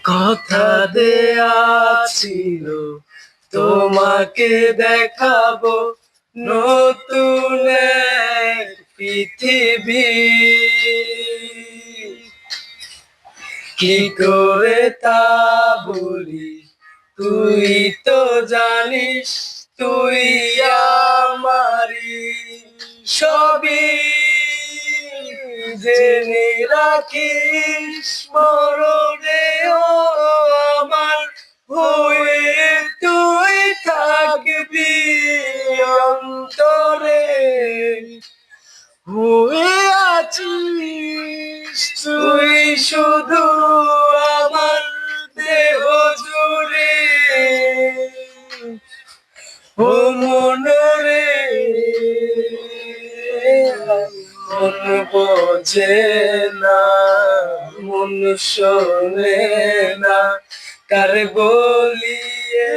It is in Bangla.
কথা দেয়া ছিল তোমাকে দেখাবো নতুন এক পৃথিবী। কি করে তা বলি, তুই তো জানিস, তুই আমারি সবই। জেনে রাখিস মরণেও আমার হয়ে তুই থাকবি অন্তরে। হয়ে আছিস তুই শুধু আমার দেহ জুড়ে। ও মনরে, মন বোঝে না, মন শোনে না, কার বলিয়ে